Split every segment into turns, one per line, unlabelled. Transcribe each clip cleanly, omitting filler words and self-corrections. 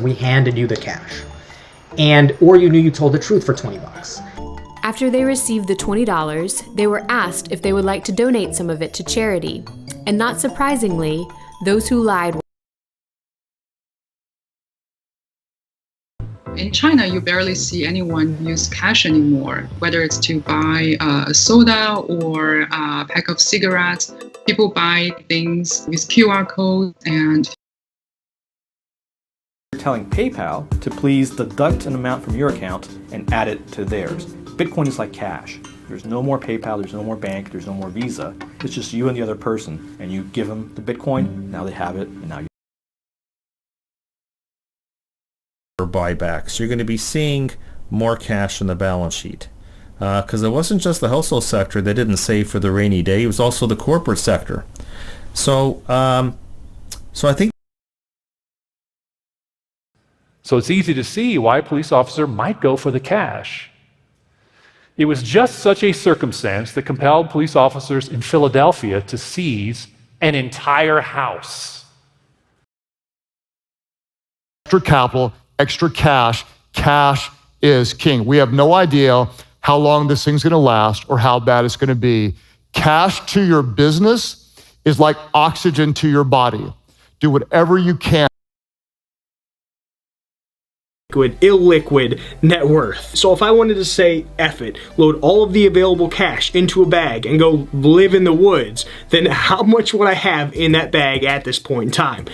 We handed you the cash. Or you knew you told the truth for 20 bucks.
After they received the $20, they were asked if they would like to donate some of it to charity. And not surprisingly, those who lied.
In China, you barely see anyone use cash anymore, whether it's to buy a soda or a pack of cigarettes. People buy things with QR codes and
telling PayPal to please deduct an amount from your account and add it to theirs. Bitcoin is like cash. There's no more PayPal, there's no more bank, there's no more Visa. It's just you and the other person, and you give them the Bitcoin, now they have it, and now you
buybacks. You're going to be seeing more cash in the balance sheet. Because it wasn't just the household sector that didn't save for the rainy day, it was also the corporate sector. So I think
So it's easy to see why a police officer might go for the cash. It was just such a circumstance that compelled police officers in Philadelphia to seize an entire house.
Extra capital, extra cash. Cash is king. We have no idea how long this thing's going to last or how bad it's going to be. Cash to your business is like oxygen to your body. Do whatever you can.
Illiquid net worth. So if I wanted to say, F it, load all of the available cash into a bag and go live in the woods, then how much would I have in that bag at this point in time?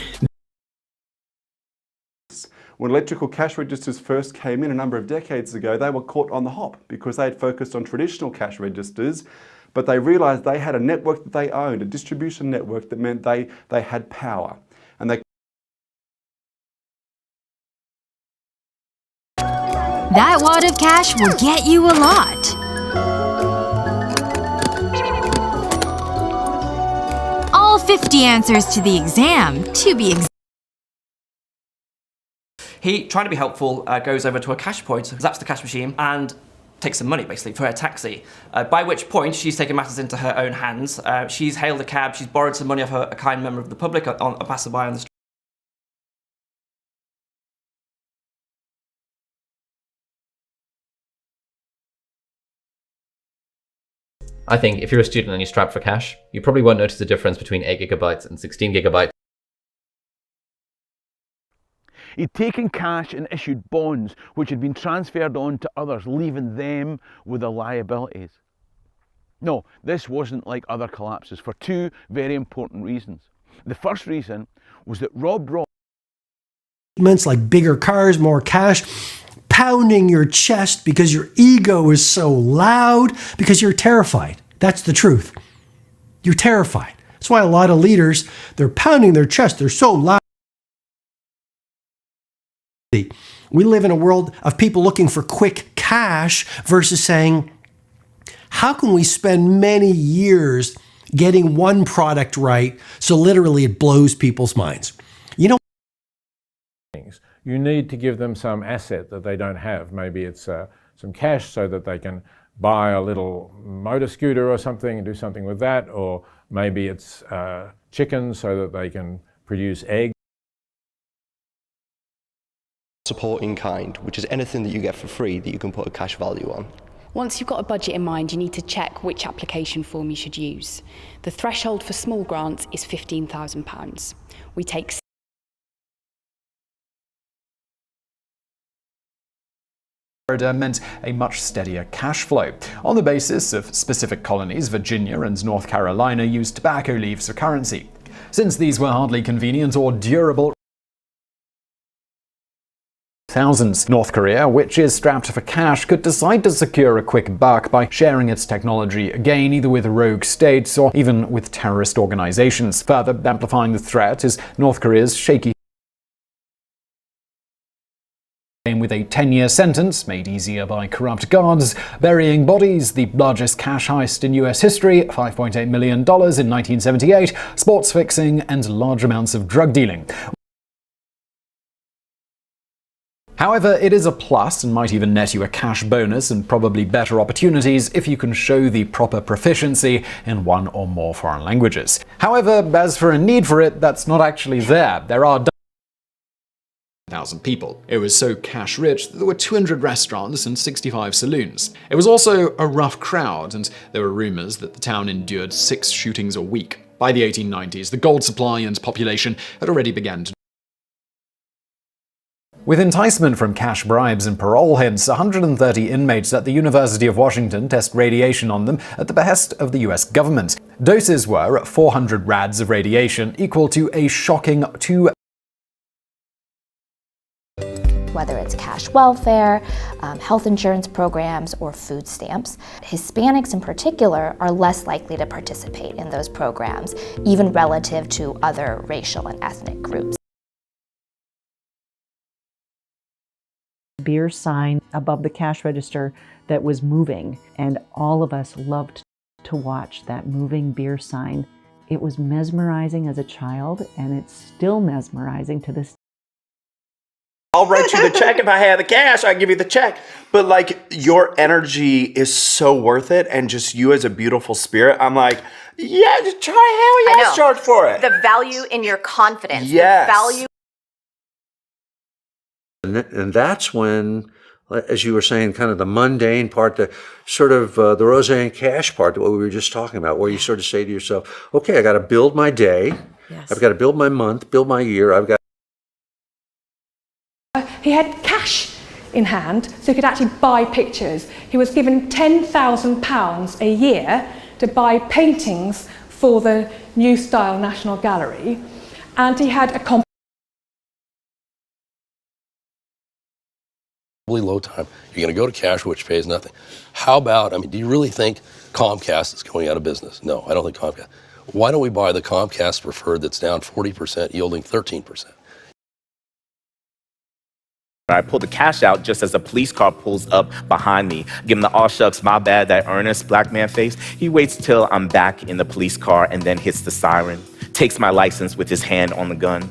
When electrical cash registers first came in a number of decades ago, they were caught on the hop because they had focused on traditional cash registers, but they realized they had a network that they owned, a distribution network that meant they had power. And they
That wad of cash will get you a lot. All 50 answers to the exam, to be exact.
He, trying to be helpful, goes over to a cash point, zaps the cash machine, and takes some money, basically, for her taxi. By which point, she's taken matters into her own hands. She's hailed a cab, she's borrowed some money off a kind member of the public, a passerby on the street.
I think if you're a student and you're strapped for cash, you probably won't notice the difference between 8 gigabytes and 16 gigabytes.
He'd taken cash and issued bonds which had been transferred on to others, leaving them with the liabilities. No, this wasn't like other collapses for two very important reasons. The first reason was that Rob
like bigger cars, more cash, pounding your chest because your ego is so loud, because you're terrified. That's the truth. You're terrified. That's why a lot of leaders, they're pounding their chest. They're so loud. We live in a world of people looking for quick cash versus saying, how can we spend many years getting one product right so literally it blows people's minds? You know,
you need to give them some asset that they don't have. Maybe it's some cash so that they can buy a little motor scooter or something and do something with that, or maybe it's chicken so that they can produce eggs.
Support in kind, which is anything that you get for free that you can put a cash value on.
Once you've got a budget in mind, you need to check which application form you should use. The threshold for small grants is £15,000. We take
meant a much steadier cash flow. On the basis of specific colonies, Virginia and North Carolina used tobacco leaves for currency. Since these were hardly convenient or durable, thousands. North Korea, which is strapped for cash, could decide to secure a quick buck by sharing its technology again, either with rogue states or even with terrorist organizations. Further amplifying the threat is North Korea's shaky with a 10-year sentence made easier by corrupt guards, burying bodies, the largest cash heist in US history, $5.8 million in 1978, sports fixing, and large amounts of drug dealing. However, it is a plus and might even net you a cash bonus and probably better opportunities if you can show the proper proficiency in one or more foreign languages. However, as for a need for it, that's not actually there. There are 50,000 people. It was so cash-rich that there were 200 restaurants and 65 saloons. It was also a rough crowd, and there were rumors that the town endured 6 shootings a week. By the 1890s, the gold supply and population had already begun to. With enticement from cash bribes and parole hints, 130 inmates at the University of Washington test radiation on them at the behest of the US government. Doses were at 400 rads of radiation, equal to a shocking 2.
Whether it's cash welfare, health insurance programs, or food stamps. Hispanics in particular are less likely to participate in those programs, even relative to other racial and ethnic groups.
Beer sign above the cash register that was moving, and all of us loved to watch that moving beer sign. It was mesmerizing as a child, and it's still mesmerizing to this.
I'll write you the check if I have the cash. I give you the check. But like, your energy is so worth it, and just you as a beautiful spirit, I'm like, yeah, just try, hell yes, charge for it.
The value in your confidence.
Yes.
The value.
And that's when, as you were saying, kind of the mundane part, the sort of the Roseanne Cash part, what we were just talking about, where you sort of say to yourself, okay, I got to build my day. Yes. I've got to build my month, build my year. I've got.
He had cash in hand, so he could actually buy pictures. He was given £10,000 a year to buy paintings for the New Style National Gallery, and he had a
low time. You're going to go to cash, which pays nothing. How about, do you really think Comcast is going out of business? No, I don't think Comcast. Why don't we buy the Comcast preferred that's down 40%, yielding 13%?
I pull the cash out just as a police car pulls up behind me. Give him the "aw shucks, my bad," that earnest black man face. He waits till I'm back in the police car and then hits the siren. Takes my license with his hand on the gun.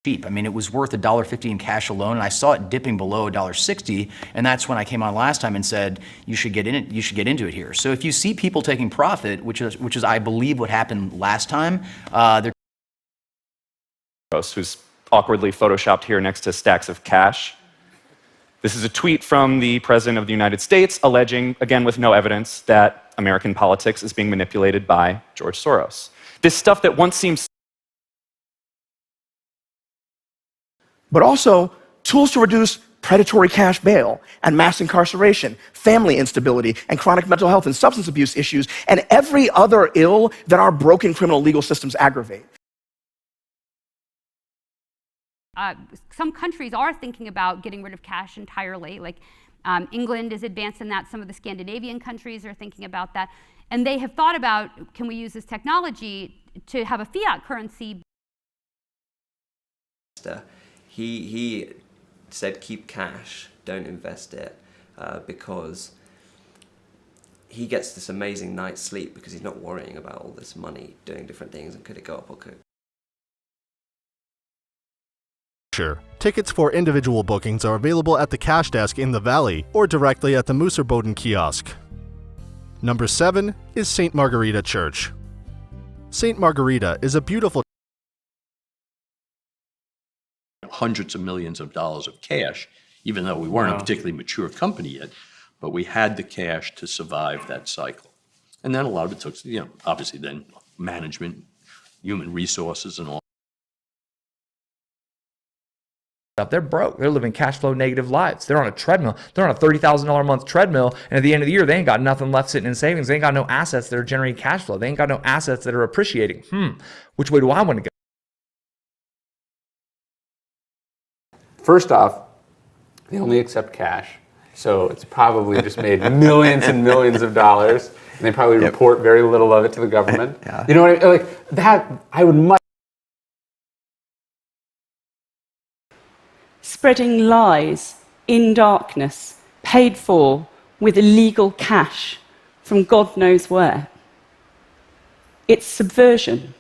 Cheap. It was worth $1.50 in cash alone, and I saw it dipping below $1.60, and that's when I came on last time and said you should get in it. You should get into it here. So if you see people taking profit, which is I believe what happened last time, they're
who's awkwardly photoshopped here next to stacks of cash. This is a tweet from the President of the United States alleging, again with no evidence, that American politics is being manipulated by George Soros. This stuff that once seemed.
But also tools to reduce predatory cash bail and mass incarceration, family instability, and chronic mental health and substance abuse issues, and every other ill that our broken criminal legal systems aggravate.
Some countries are thinking about getting rid of cash entirely, like England is advanced in that. Some of the Scandinavian countries are thinking about that. And they have thought about, can we use this technology to have a fiat currency?
He said keep cash, don't invest it, because he gets this amazing night's sleep because he's not worrying about all this money doing different things and could it go up or could.
Tickets for individual bookings are available at the cash desk in the Valley or directly at the Mooserboden kiosk. Number 7 is St. Margarita Church. St. Margarita is a beautiful
hundreds of millions of dollars of cash, even though we weren't a particularly mature company yet, but we had the cash to survive that cycle. And then a lot of it took, obviously then management, human resources and all.
They're broke. They're living cash flow negative lives. They're on a treadmill. They're on a $30,000 a month treadmill, and at the end of the year, they ain't got nothing left sitting in savings. They ain't got no assets that are generating cash flow. They ain't got no assets that are appreciating. Which way do I want to go?
First off, they only accept cash, so it's probably just made millions and millions of dollars, and they probably report very little of it to the government. You know what I mean? Like that, I would much.
Spreading lies in darkness, paid for with illegal cash from God knows where. It's subversion.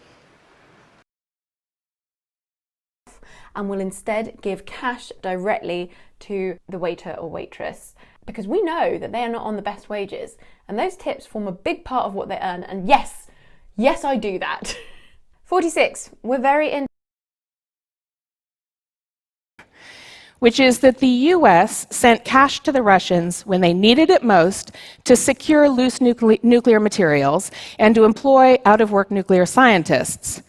And will instead give cash directly to the waiter or waitress, because we know that they are not on the best wages, and those tips form a big part of what they earn. And yes, I do that. 46. We're very
which is that the US sent cash to the Russians when they needed it most to secure loose nuclear materials and to employ out-of-work nuclear scientists.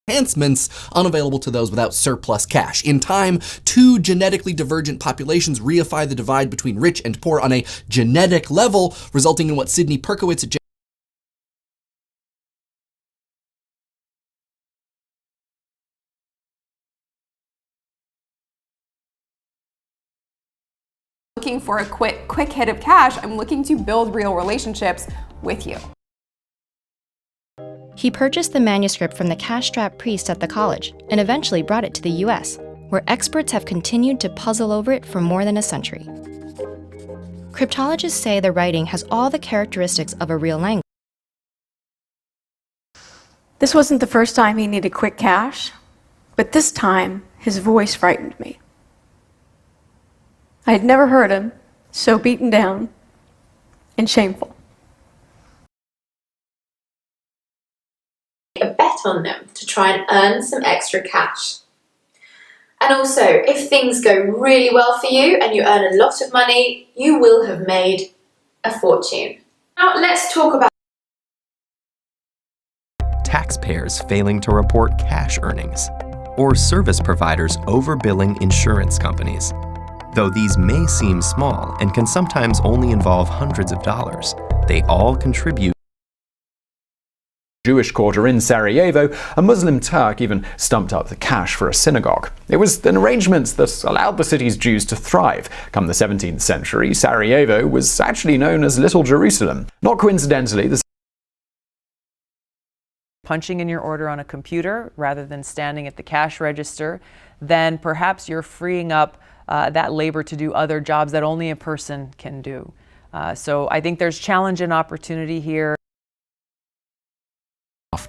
Enhancements unavailable to those without surplus cash. In time, two genetically divergent populations reify the divide between rich and poor on a genetic level, resulting in what Sidney Perkowitz at
looking for a quick hit of cash. I'm looking to build real relationships with you.
He purchased the manuscript from the cash-strapped priest at the college and eventually brought it to the US, where experts have continued to puzzle over it for more than a century. Cryptologists say the writing has all the characteristics of a real language.
This wasn't the first time he needed quick cash, but this time his voice frightened me. I had never heard him so beaten down and shameful.
A bet on them to try and earn some extra cash. And also, if things go really well for you and you earn a lot of money, you will have made a fortune. Now let's talk about
taxpayers failing to report cash earnings, or service providers overbilling insurance companies. Though these may seem small and can sometimes only involve hundreds of dollars, they all contribute.
Jewish quarter in Sarajevo, a Muslim Turk even stumped up the cash for a synagogue. It was an arrangement that allowed the city's Jews to thrive. Come the 17th century, Sarajevo was actually known as Little Jerusalem. Not coincidentally, the
punching in your order on a computer rather than standing at the cash register, then perhaps you're freeing up that labor to do other jobs that only a person can do. So I think there's challenge and opportunity here.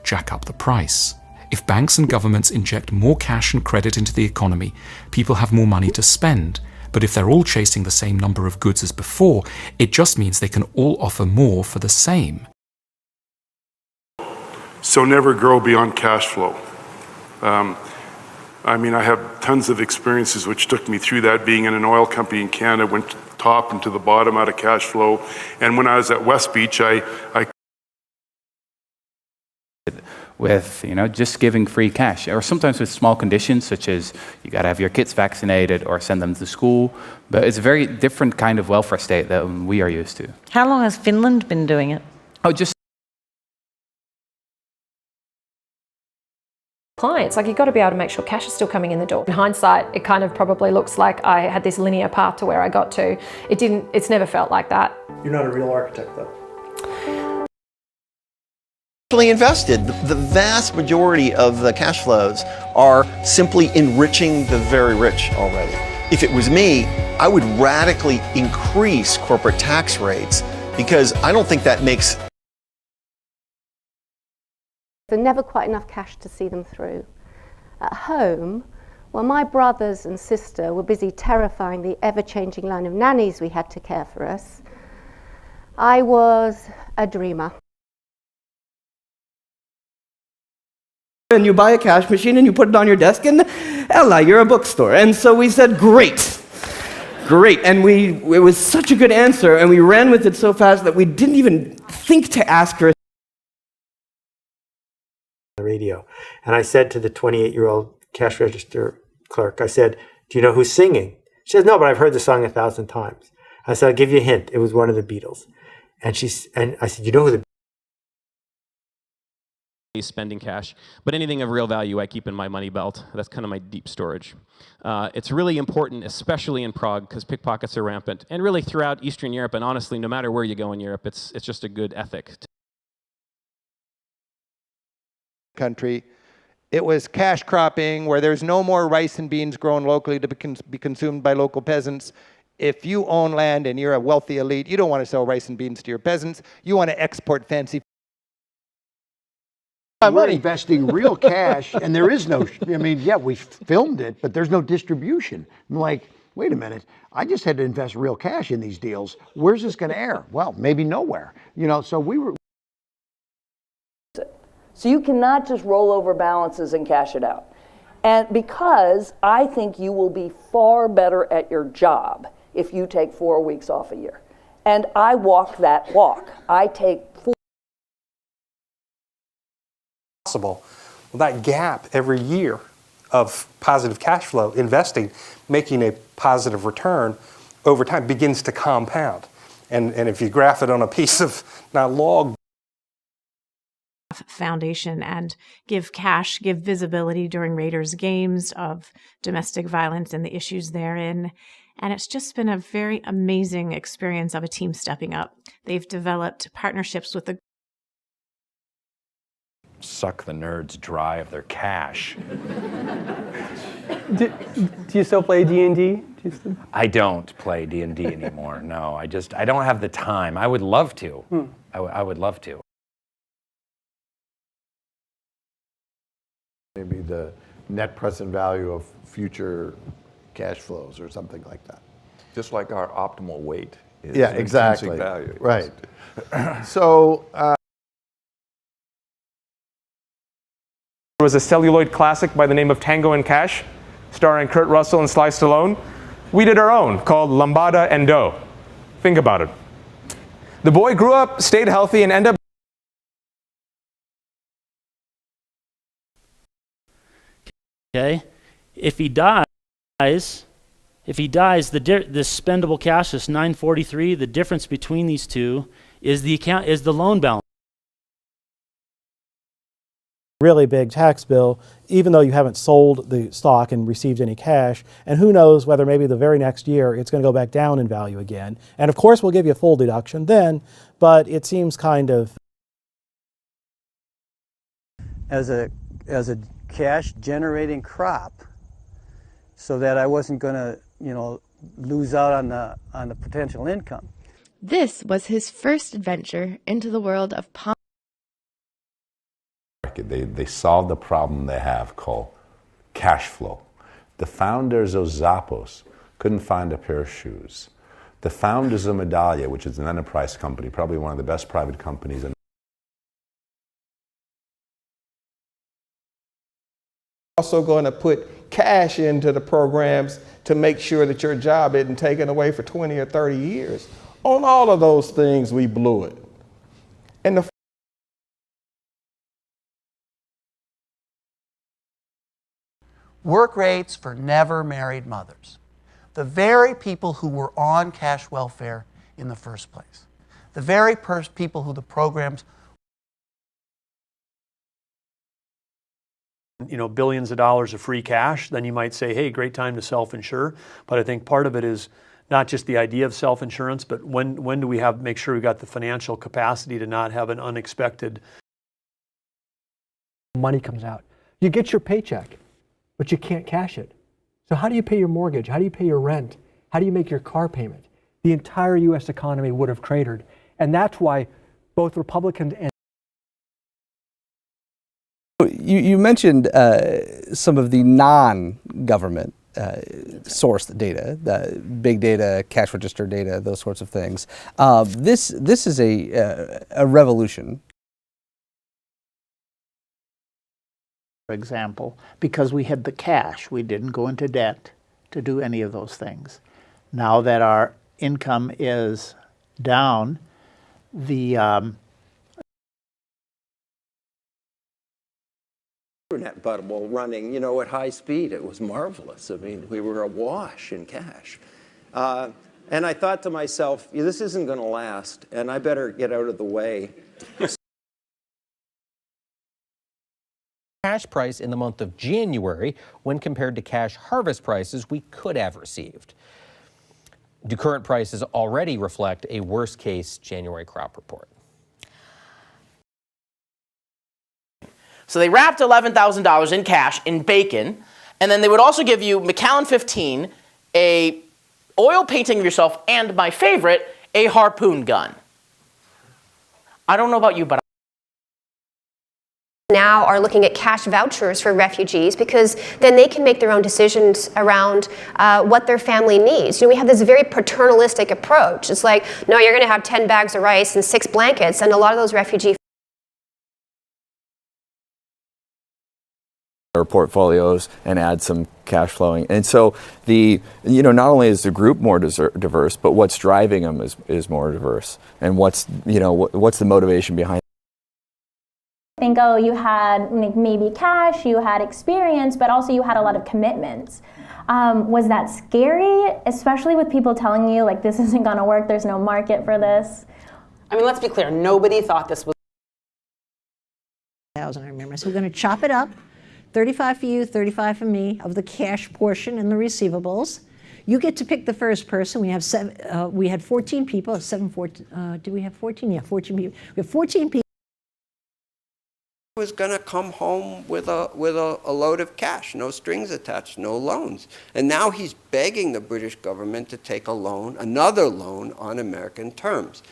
Jack up the price. If banks and governments inject more cash and credit into the economy, people have more money to spend. But if they're all chasing the same number of goods as before, it just means they can all offer more for the same.
So never grow beyond cash flow. I mean, I have tons of experiences which took me through that. Being in an oil company in Canada, went to the top and to the bottom out of cash flow. And when I was at West Beach, I
with just giving free cash, or sometimes with small conditions such as you got to have your kids vaccinated or send them to school. But it's a very different kind of welfare state that we are used to.
How long has Finland been doing it?
Oh, just
clients. Like, you've got to be able to make sure cash is still coming in the door. In hindsight, it kind of probably looks like I had this linear path to where I got to. It's never felt like that.
You're not a real architect, though.
Invested. The vast majority of the cash flows are simply enriching the very rich already. If it was me, I would radically increase corporate tax rates because I don't think that makes.
There's never quite enough cash to see them through. At home, while my brothers and sister were busy terrifying the ever-changing line of nannies we had to care for us, I was a dreamer.
And you buy a cash machine and you put it on your desk and Ella, you're a bookstore. And so we said, great. And it was such a good answer and we ran with it so fast that we didn't even think to ask her.
The radio. And I said to the 28-year-old cash register clerk, I said, do you know who's singing? She says, no, but I've heard the song 1,000 times. I said, I'll give you a hint. It was one of the Beatles. And I said, you know who the
spending cash, but anything of real value I keep in my money belt. That's kind of my deep storage. It's really important, especially in Prague, because pickpockets are rampant, and really throughout Eastern Europe, and honestly, no matter where you go in Europe, it's just a good ethic.
Country. It was cash cropping, where there's no more rice and beans grown locally to be consumed by local peasants. If you own land and you're a wealthy elite, you don't want to sell rice and beans to your peasants. You want to export fancy.
We're investing real cash, and there is no, I mean, yeah, we filmed it, but there's no distribution. I'm like, wait a minute, I just had to invest real cash in these deals. Where's this going to air? Well, maybe nowhere. So we were.
So you cannot just roll over balances and cash it out. And because I think you will be far better at your job if you take 4 weeks off a year. And I walk that walk. I take 4.
Well, that gap every year of positive cash flow, investing, making a positive return over time begins to compound. And if you graph it on a piece of, not log,
foundation and give cash, give visibility during Raiders games of domestic violence and the issues therein. And it's just been a very amazing experience of a team stepping up. They've developed partnerships with the
suck the nerds dry of their cash.
Do you still play D&D?
I don't play D&D anymore. No, I don't have the time. I would love to. I would love to.
Maybe the net present value of future cash flows or something like that.
Just like our optimal weight is
Yeah,
an
exactly.
intrinsic value.
Right. So
There was a celluloid classic by the name of Tango and Cash, starring Kurt Russell and Sly Stallone. We did our own, called Lambada and Dough. Think about it. The boy grew up, stayed healthy, and ended up
Okay, if he dies, the spendable cash is 943. The difference between these two is the loan balance.
Really big tax bill, even though you haven't sold the stock and received any cash. And who knows whether maybe the very next year it's going to go back down in value again. And of course, we'll give you a full deduction then, but it seems kind of
as a cash generating crop, so that I wasn't going to, lose out on the potential income.
This was his first adventure into the world of pawn.
They solved the problem they have called cash flow. The founders of Zappos couldn't find a pair of shoes. The founders of Medallia, which is an enterprise company, probably one of the best private companies in
also going to put cash into the programs to make sure that your job isn't taken away for 20 or 30 years. On all of those things, we blew it. And the
work rates for never married mothers, the very people who were on cash welfare in the first place, the very people who the programs
billions of dollars of free cash, then you might say, hey, great time to self-insure. But I think part of it is not just the idea of self-insurance, but when do we make sure we got the financial capacity to not have an unexpected
money comes out. You get your paycheck, but you can't cash it. So how do you pay your mortgage? How do you pay your rent? How do you make your car payment? The entire U.S. economy would have cratered. And that's why both Republicans and
You mentioned some of the non-government sourced data, the big data, cash register data, those sorts of things. This is a revolution.
For example, because we had the cash, we didn't go into debt to do any of those things. Now that our income is down, the
internet bubble running, at high speed. It was marvelous. I mean, we were awash in cash. And I thought to myself, this isn't going to last, and I better get out of the way.
Cash price in the month of January when compared to cash harvest prices we could have received. Do current prices already reflect a worst-case January crop report?
So they wrapped $11,000 in cash in bacon, and then they would also give you Macallan 15, a oil painting of yourself, and my favorite, a harpoon gun. I don't know about you, but
now are looking at cash vouchers for refugees because then they can make their own decisions around what their family needs. We have this very paternalistic approach. It's like, no, you're going to have 10 bags of rice and 6 blankets, and a lot of those refugee
portfolios and add some cash flowing. And so not only is the group more diverse, but what's driving them is more diverse. And what's the motivation behind it?
Think, oh, you had maybe cash, you had experience, but also you had a lot of commitments. Was that scary, especially with people telling you, like, this isn't going to work, there's no market for this?
I mean, let's be clear, nobody thought this was.
I remember. So we're going to chop it up, 35 for you, 35 for me, of the cash portion and the receivables. You get to pick the first person. We have we had 14 people, did we have 14? Yeah, 14 people. We have 14 people.
Was going to come home with a load of cash, no strings attached, no loans. And now he's begging the British government to take a loan, another loan on American terms.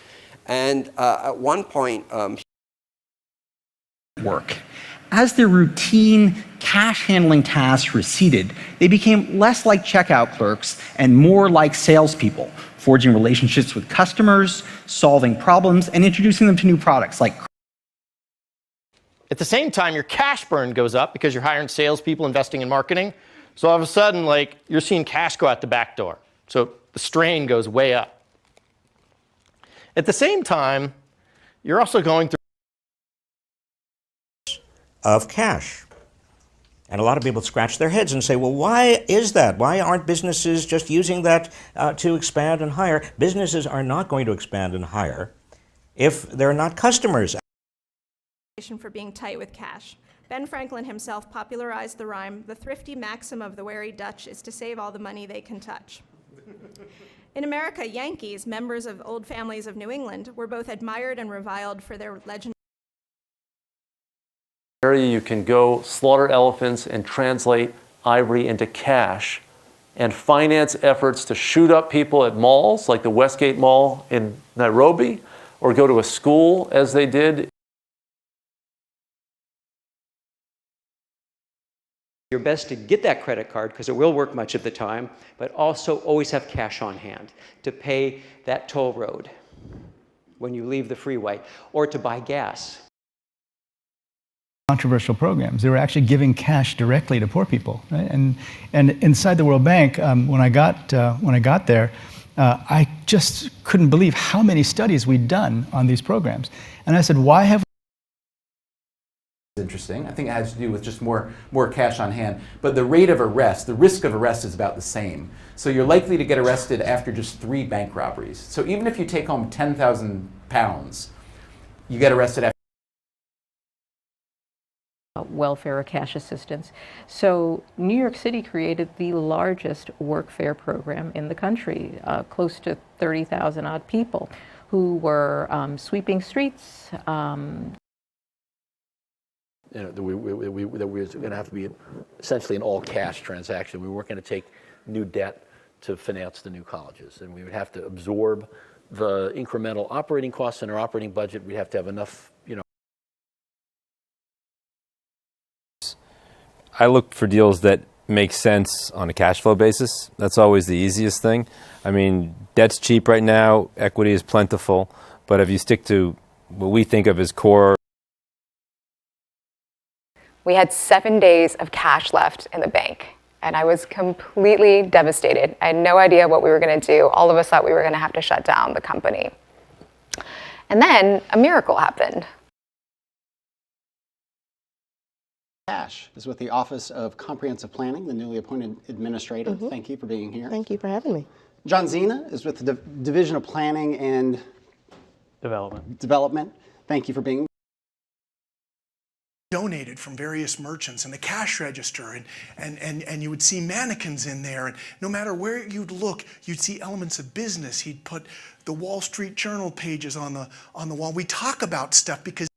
And at one point,
work. As their routine cash handling tasks receded, they became less like checkout clerks and more like salespeople, forging relationships with customers, solving problems, and introducing them to new products like.
At the same time, your cash burn goes up because you're hiring salespeople, investing in marketing. So all of a sudden, you're seeing cash go out the back door. So the strain goes way up. At the same time, you're also going through
of cash. And a lot of people scratch their heads and say, well, why is that? Why aren't businesses just using that to expand and hire? Businesses are not going to expand and hire if they're not customers.
For being tight with cash. Ben Franklin himself popularized the rhyme, "The thrifty maxim of the wary Dutch is to save all the money they can touch." In America, Yankees, members of old families of New England, were both admired and reviled for their legendary.
You can go slaughter elephants and translate ivory into cash and finance efforts to shoot up people at malls like the Westgate Mall in Nairobi, or go to a school as they did.
Your best to get that credit card, because it will work much of the time, but also always have cash on hand to pay that toll road when you leave the freeway, or to buy gas.
Controversial programs. They were actually giving cash directly to poor people, right? And inside the World Bank, when I got there, I just couldn't believe how many studies we'd done on these programs. And I said, why have
interesting. I think it has to do with just more cash on hand. But the rate of arrest, the risk of arrest is about the same. So you're likely to get arrested after just 3 bank robberies. So even if you take home £10,000, you get arrested after
welfare or cash assistance. So New York City created the largest workfare program in the country, close to 30,000 odd people who were sweeping streets.
That we were going to have to be essentially an all-cash transaction. We weren't going to take new debt to finance the new colleges, and we would have to absorb the incremental operating costs in our operating budget. We'd have to have enough,
I look for deals that make sense on a cash flow basis. That's always the easiest thing. I mean, debt's cheap right now, equity is plentiful, but if you stick to what we think of as core.
We had 7 days of cash left in the bank, and I was completely devastated. I had no idea what we were going to do. All of us thought we were going to have to shut down the company. And then a miracle happened.
Cash is with the Office of Comprehensive Planning, the newly appointed administrator.
Mm-hmm.
Thank you for being here.
Thank you for having me.
John Zena is with the Division of Planning and Development. Thank you for being here.
Donated from various merchants and the cash register, and you would see mannequins in there, and no matter where you'd look, you'd see elements of business. He'd put the Wall Street Journal pages on the wall. We talk about stuff because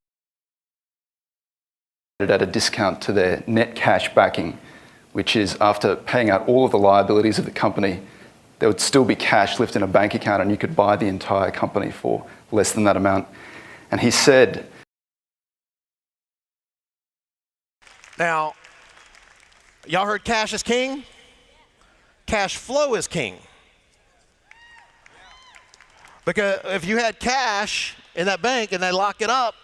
at a discount to their net cash backing, which is after paying out all of the liabilities of the company, there would still be cash left in a bank account, and you could buy the entire company for less than that amount. And he said,
now, y'all heard cash is king? Cash flow is king. Because if you had cash in that bank and they lock it up,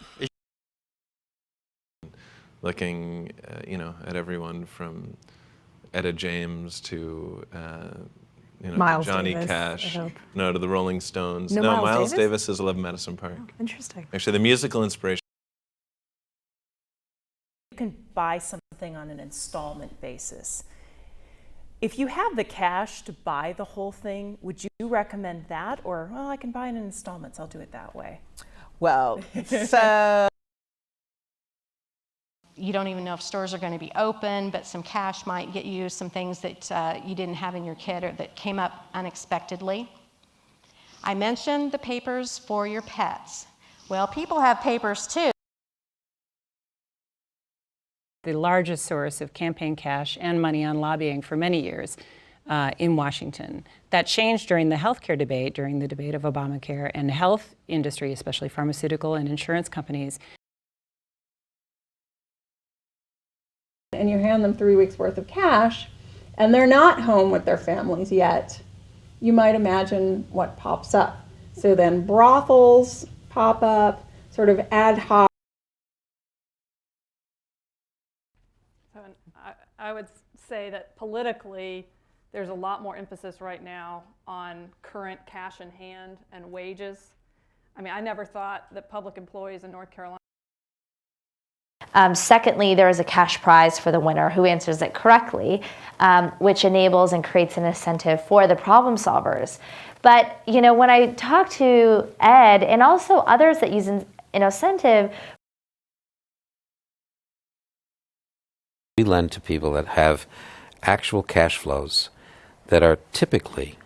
looking, at everyone from Etta James to,
Miles
Johnny
Davis,
Cash.
I hope.
No, to the Rolling Stones.
No,
No,
Miles
Miles
Davis?
Davis is 11 Madison Park.
Oh, interesting.
Actually, the musical inspiration.
You can buy something on an installment basis. If you have the cash to buy the whole thing, would you recommend that? Or, well, I can buy it in installments, I'll do it that way.
Well, so
you don't even know if stores are going to be open, but some cash might get you some things that you didn't have in your kit or that came up unexpectedly. I mentioned the papers for your pets. Well, people have papers too.
The largest source of campaign cash and money on lobbying for many years in Washington. That changed during the healthcare debate, during the debate of Obamacare, and the health industry, especially pharmaceutical and insurance companies.
And you hand them 3 weeks worth of cash, and they're not home with their families yet, you might imagine what pops up. So then brothels pop up, sort of ad hoc.
I would say that politically, there's a lot more emphasis right now on current cash in hand and wages. I mean, I never thought that public employees in North Carolina.
Secondly, there is a cash prize for the winner who answers it correctly, which enables and creates an incentive for the problem solvers. But, when I talk to Ed and also others that use an incentive,
we lend to people that have actual cash flows that are typically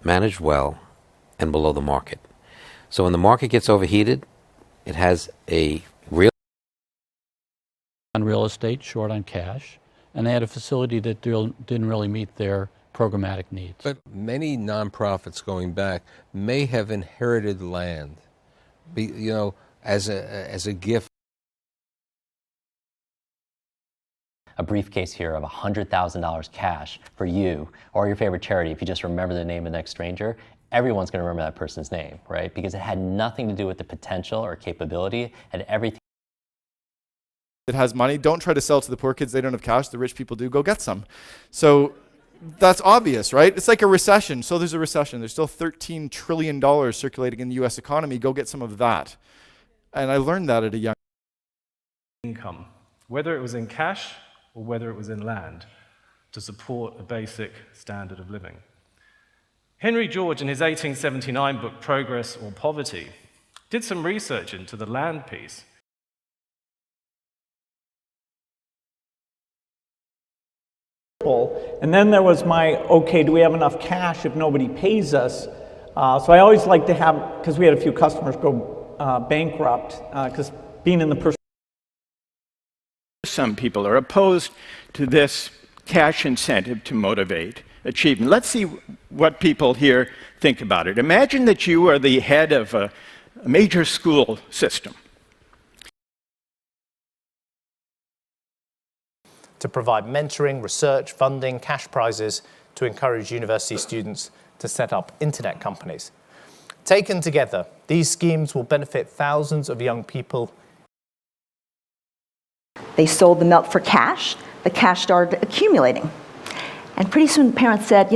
managed well and below the market. So when the market gets overheated, it has a real
on real estate, short on cash, and they had a facility that didn't really meet their programmatic needs.
But many nonprofits going back may have inherited land, as a gift.
A briefcase here of $100,000 cash for you or your favorite charity. If you just remember the name of the next stranger, everyone's going to remember that person's name, right? Because it had nothing to do with the potential or capability, it had everything.
It has money. Don't try to sell to the poor kids. They don't have cash. The rich people do. Go get some. So that's obvious, right? It's like a recession. So there's a recession. There's still $13 trillion circulating in the U.S. economy. Go get some of that. And I learned that at a young
income, whether it was in cash or whether it was in land, to support a basic standard of living. Henry George, in his 1879 book, Progress or Poverty, did some research into the land piece.
And then there was my, okay, do we have enough cash if nobody pays us? So I always like to have, because we had a few customers go bankrupt, because being in the personal.
Some people are opposed to this cash incentive to motivate achievement. Let's see what people here think about it. Imagine that you are the head of a major school system.
To provide mentoring, research, funding, cash prizes to encourage university students to set up internet companies. Taken together, these schemes will benefit thousands of young people.
They sold the milk for cash. The cash started accumulating. And pretty soon parents said,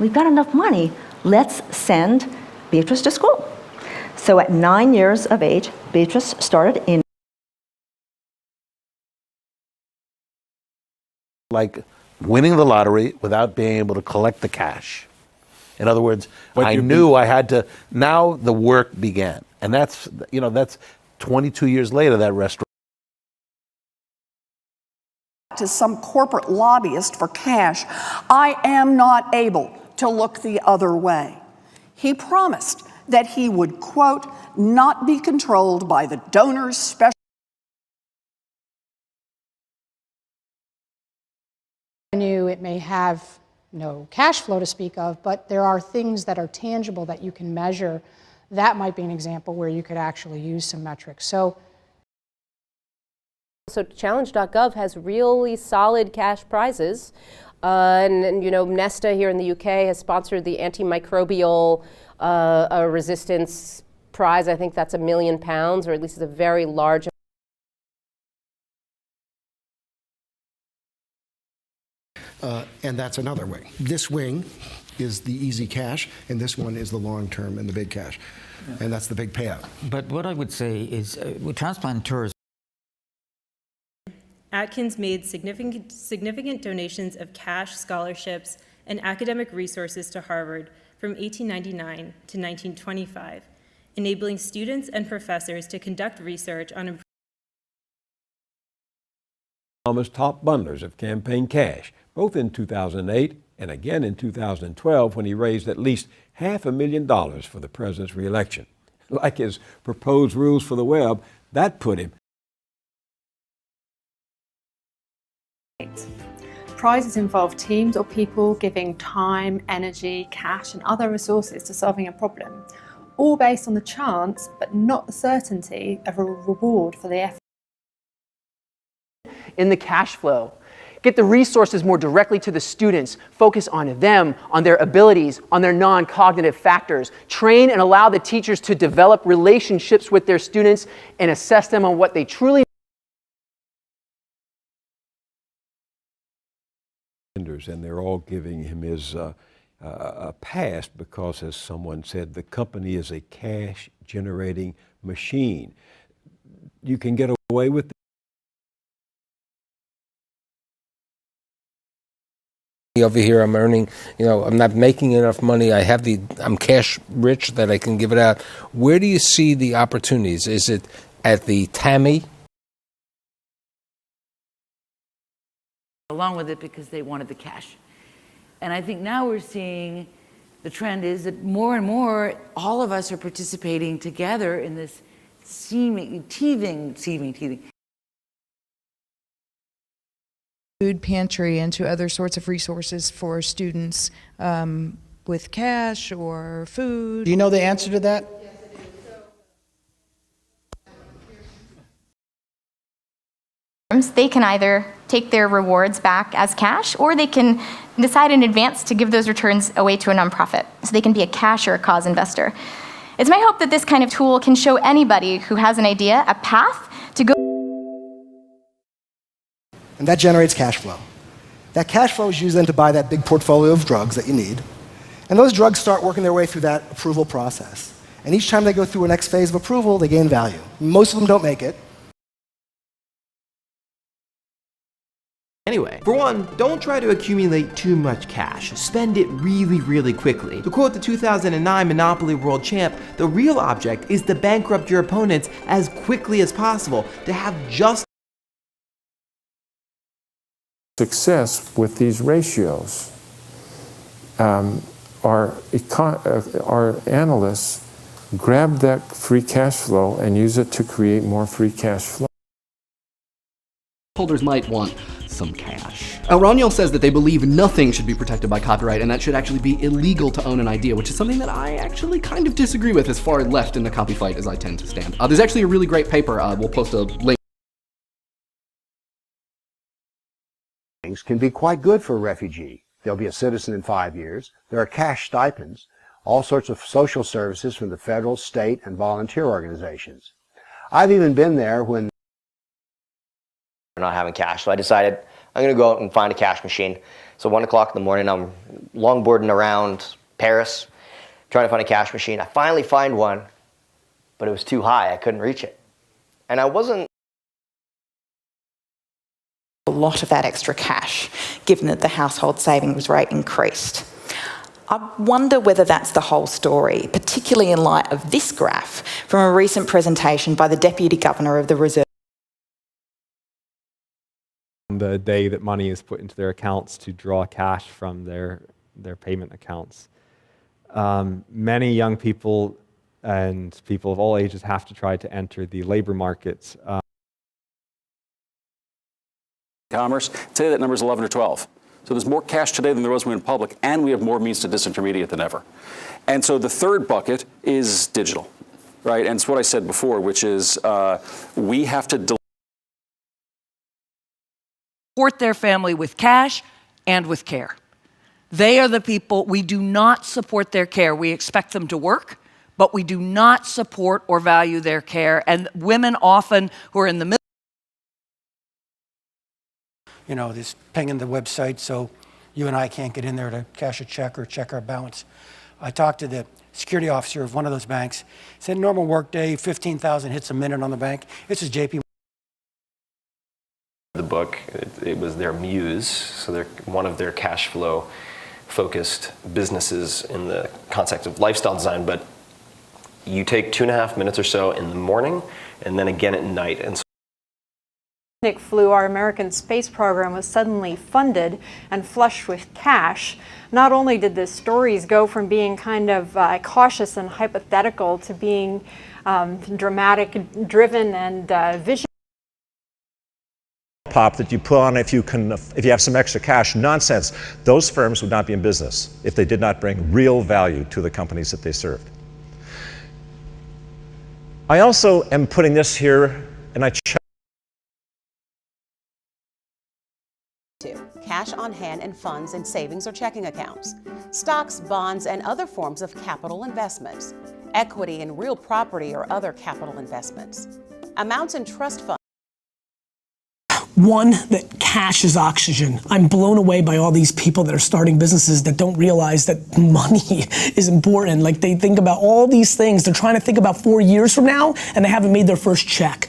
we've got enough money. Let's send Beatrice to school. So at 9 years of age, Beatrice started in
like winning the lottery without being able to collect the cash. In other words, I knew I had to, now the work began. And that's 22 years later, that restaurant.
To some corporate lobbyist for cash, I am not able to look the other way. He promised that he would, quote, not be controlled by the donor's special.
It may have no cash flow to speak of, but there are things that are tangible that you can measure. That might be an example where you could actually use some metrics. So
challenge.gov has really solid cash prizes. And Nesta here in the UK has sponsored the antimicrobial resistance prize. I think that's £1 million, or at least it's a very large
And that's another way. This wing is the easy cash, and this one is the long term and the big cash. And that's the big payout.
But what I would say is with transplanteurs,
Atkins made significant donations of cash, scholarships, and academic resources to Harvard from 1899 to 1925, enabling students and professors to conduct research on
Obama's top bundlers of campaign cash, both in 2008 and again in 2012 when he raised at least $500,000 for the president's reelection. Like his proposed rules for the web, that put him.
Prizes involve teams or people giving time, energy, cash, and other resources to solving a problem, all based on the chance, but not the certainty, of a reward for the effort.
In the cash flow, get the resources more directly to the students, focus on them, on their abilities, on their non-cognitive factors, train and allow the teachers to develop relationships with their students and assess them on what they truly
And they're all giving him his a pass because, as someone said, the company is a cash-generating machine. You can get away with
Over here, I'm earning, I'm not making enough money. I'm cash rich that I can give it out. Where do you see the opportunities? Is it at the TAMI?
Along with it because they wanted the cash. And I think now we're seeing the trend is that more and more, all of us are participating together in this teething.
Food pantry and to other sorts of resources for students with cash or food.
Do you know the answer to that?
They can either take their rewards back as cash, or they can decide in advance to give those returns away to a nonprofit. So they can be a cash or a cause investor. It's my hope that this kind of tool can show anybody who has an idea a path to go.
And that generates cash flow. That cash flow is used then to buy that big portfolio of drugs that you need. And those drugs start working their way through that approval process. And each time they go through a next phase of approval, they gain value. Most of them don't make it.
Anyway, for one, don't try to accumulate too much cash. Spend it really, really quickly. To quote the 2009 Monopoly World Champ, the real object is to bankrupt your opponents as quickly as possible, to have just
success with these ratios. Our analysts grab that free cash flow and use it to create more free cash flow.
Holders might want some cash. Roniel says that they believe nothing should be protected by copyright and that should actually be illegal to own an idea, which is something that I actually kind of disagree with, as far left in the copy fight as I tend to stand. There's actually a really great paper, we'll post a link.
Things can be quite good for a refugee. They'll be a citizen in 5 years. There are cash stipends, all sorts of social services from the federal, state, and volunteer organizations. I've even been there when
not having cash, so I decided I'm going to go out and find a cash machine. So 1 o'clock in the morning, I'm longboarding around Paris, trying to find a cash machine. I finally find one, but it was too high. I couldn't reach it. And I wasn't...
A lot of that extra cash, given that the household savings rate increased. I wonder whether that's the whole story, particularly in light of this graph from a recent presentation by the Deputy Governor of the Reserve.
The day that money is put into their accounts to draw cash from their payment accounts. Many young people and people of all ages have to try to enter the labor markets.
Commerce, today that number is 11 or 12. So there's more cash today than there was when we went public, and we have more means to disintermediate than ever. And so the third bucket is digital, right? And it's what I said before, which is we have to
support their family with cash and with care. They are the people, we do not support their care. We expect them to work, but we do not support or value their care. And women often who are in the middle.
This pinging the website, so
you and I can't get in there to cash a check or check our balance. I talked to the security officer of one of those banks. Said normal workday, 15,000 hits a minute on the bank. This is JP.
The book, it was their muse, so they're one of their cash flow focused businesses in the context of lifestyle design, but you take 2.5 minutes or so in the morning and then again at night. And so
flew, our American space program was suddenly funded and flushed with cash. Not only did the stories go from being kind of cautious and hypothetical to being dramatic, driven, and visionary.
Pop that you put on if you have some extra cash, nonsense. Those firms would not be in business if they did not bring real value to the companies that they served. I also am putting this here, and I check.
Cash on hand and funds in savings or checking accounts, stocks, bonds, and other forms of capital investments, equity in real property or other capital investments, amounts in trust funds.
One, that cash is oxygen. I'm blown away by all these people that are starting businesses that don't realize that money is important. Like, they think about all these things. They're trying to think about 4 years from now, and they haven't made their first check.